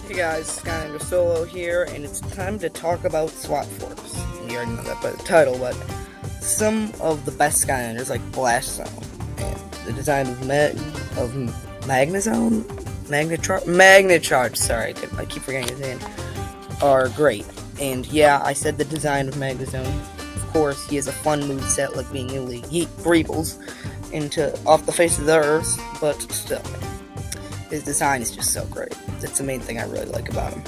Hey guys, Skylander Solo here, and it's time to talk about Swap Force. You already know that by the title, but some of the best Skylanders, like Blast Zone, and the design of Magnazone? Magnacharge, sorry, I keep forgetting his name, are great. And yeah, I said the design of Magnazone. Of course, he has a fun moveset, like being able to yeet Greebles off the face of the earth, but still. His design is just so great. That's the main thing I really like about him.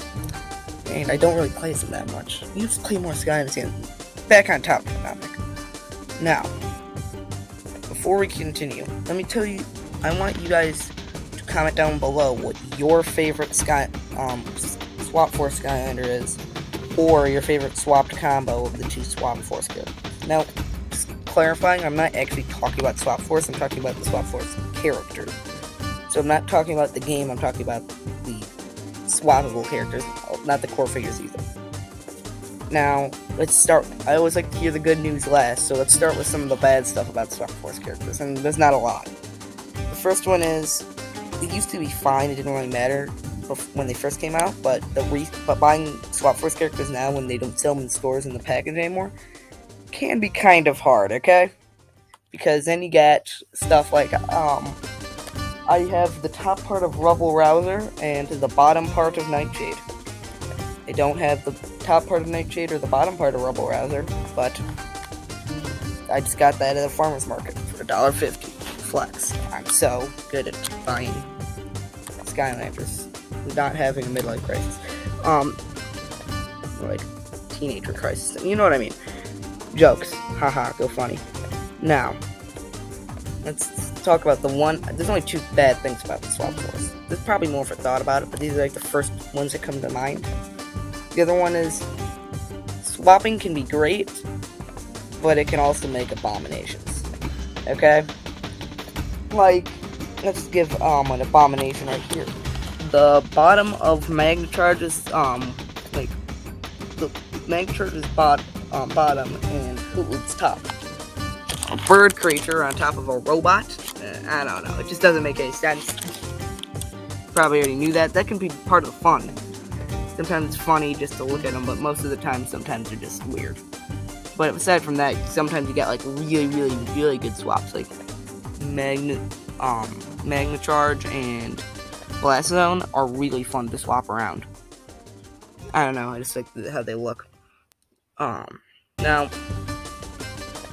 And I don't really play him that much. You just play more Skylanders. Back on topic. Now, before we continue, let me tell you, I want you guys to comment down below what your favorite Swap Force Skylander is, or your favorite swapped combo of the two Swap Force characters. Now, just clarifying, I'm not actually talking about Swap Force, I'm talking about the Swap Force characters. So I'm not talking about the game, I'm talking about the swappable characters, not the core figures either. Now, let's start. I always like to hear the good news last, so let's start with some of the bad stuff about Swap Force characters, and there's not a lot. The first one is, it used to be fine, it didn't really matter when they first came out, but buying Swap Force characters now when they don't sell them in stores in the package anymore can be kind of hard, okay? Because then you get stuff like, I have the top part of Rubble Rouser and the bottom part of Nightshade. I don't have the top part of Nightshade or the bottom part of Rubble Rouser, but I just got that at a farmer's market for $1.50. Flex. I'm so good at buying Skylanders without having a midlife crisis. Like, teenager crisis. You know what I mean. Jokes. Haha, go funny. Now, let's talk about the one. There's only two bad things about the Swap Force. There's probably more if I thought about it, but these are like the first ones that come to mind. The other one is, swapping can be great, but it can also make abominations. Okay? Like, let's give an abomination right here. The bottom of Magnacharge's, like, the Magnacharge's bottom and Hootloop's top. A bird creature on top of a robot. I don't know. It just doesn't make any sense. Probably already knew that. That can be part of the fun. Sometimes it's funny just to look at them, but most of the time, sometimes they're just weird. But aside from that, sometimes you get like really good swaps, like Magnacharge and Blast Zone are really fun to swap around. I don't know. I just like how they look. Now,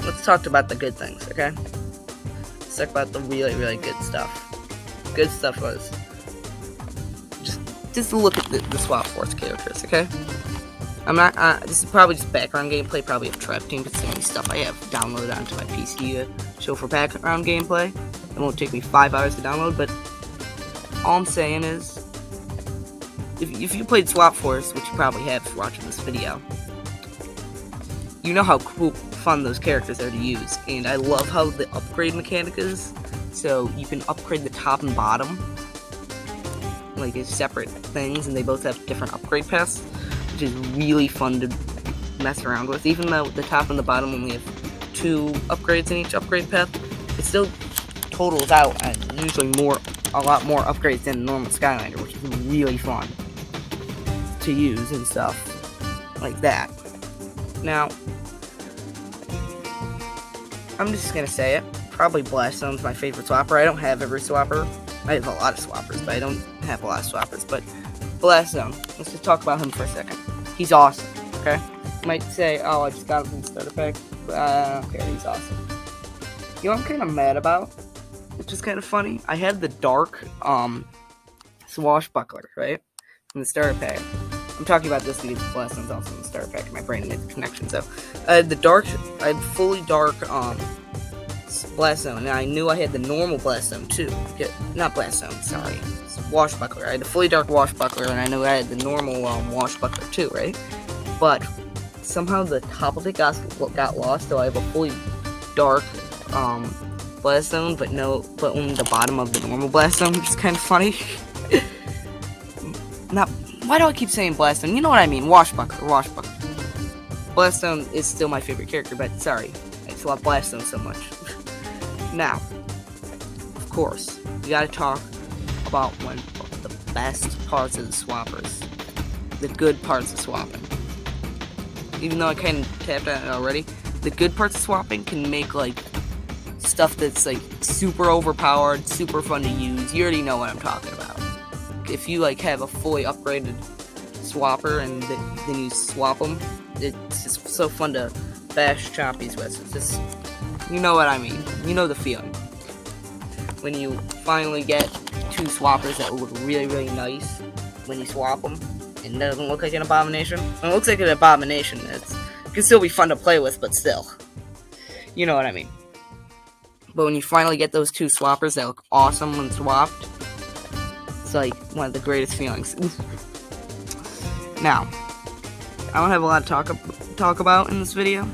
let's talk about the good things, okay? Let's talk about the really good stuff. Good stuff was just look at the Swap Force characters, okay? I'm not. This is probably just background gameplay. Probably of Trap Team, because the stuff I have downloaded onto my PC to show for background gameplay. It won't take me 5 hours to download, but all I'm saying is, if you played Swap Force, which you probably have if you're watching this video, you know how fun those characters are to use, and I love how the upgrade mechanic is. So you can upgrade the top and bottom like as separate things, and they both have different upgrade paths, which is really fun to mess around with. Even though the top and the bottom only have 2 upgrades in each upgrade path, it still totals out at usually a lot more upgrades than normal Skylander, which is really fun to use and stuff like that. Now, I'm just gonna say it. Probably Blast Zone's my favorite swapper. I don't have every swapper. I have a lot of swappers, but I don't have a lot of swappers. But Blast Zone, let's just talk about him for a second. He's awesome, okay? You might say, oh, I just got him from the starter pack. But I don't care, he's awesome. You know what I'm kind of mad about? Which is kind of funny. I had the dark, Swashbuckler, right? From the starter pack. I'm talking about this because Blast Zone's also in the starter pack, and my brain made the connection. So, I had fully dark, Blast Zone, and I knew I had the normal Blast Zone too. Not Blast Zone, sorry. It's Washbuckler. I had the fully dark Washbuckler, and I knew I had the normal, Washbuckler too, right? But, somehow the top of it got lost, so I have a fully dark, Blast Zone, but only the bottom of the normal Blast Zone, which is kind of funny. Why do I keep saying Blast Zone? You know what I mean, Washbuckler. Blast Zone is still my favorite character, but sorry, I just love Blast Zone so much. Now, of course, we gotta talk about one of the best parts of the swappers. The good parts of swapping. Even though I kind of tapped on it already, the good parts of swapping can make, like, stuff that's, like, super overpowered, super fun to use. You already know what I'm talking about. If you, like, have a fully upgraded swapper and then you swap them, it's just so fun to bash choppies with. It's just, you know what I mean. You know the feeling. When you finally get two swappers that look really, really nice when you swap them, and it doesn't look like an abomination. When it looks like an abomination, it can still be fun to play with, but still. You know what I mean. But when you finally get those two swappers that look awesome when swapped, it's like one of the greatest feelings. Now, I don't have a lot to talk about in this video,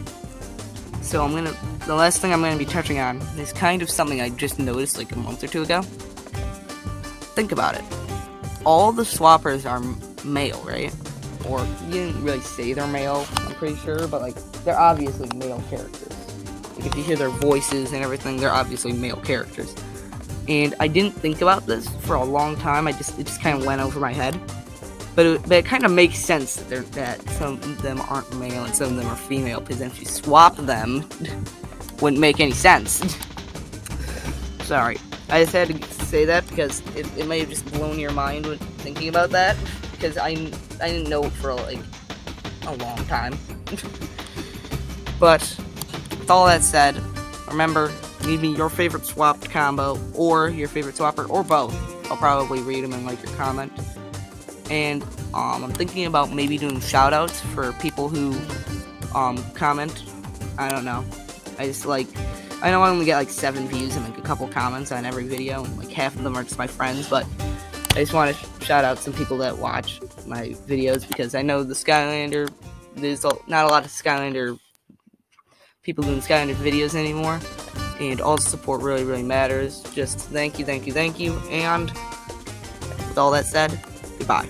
so the last thing I'm gonna be touching on is kind of something I just noticed like a month or two ago. Think about it. All the swappers are male, right? Or you didn't really say they're male, I'm pretty sure, but like they're obviously male characters. Like if you hear their voices and everything, they're obviously male characters. And I didn't think about this for a long time. It just kind of went over my head. But it kind of makes sense that some of them aren't male and some of them are female, because if you swap them, wouldn't make any sense. Sorry. I just had to say that because it may have just blown your mind with thinking about that, because I didn't know it for like a long time. But with all that said, remember, leave me your favorite swapped combo or your favorite swapper or both. I'll probably read them in like your comment. And I'm thinking about maybe doing shoutouts for people who comment. I don't know. I know I only get like 7 views and like a couple comments on every video, and like half of them are just my friends, but I just want to shout out some people that watch my videos, because I know the Skylander, there's not a lot of Skylander people doing Skylander videos anymore, and all the support really, really matters. Just thank you, and with all that said, goodbye.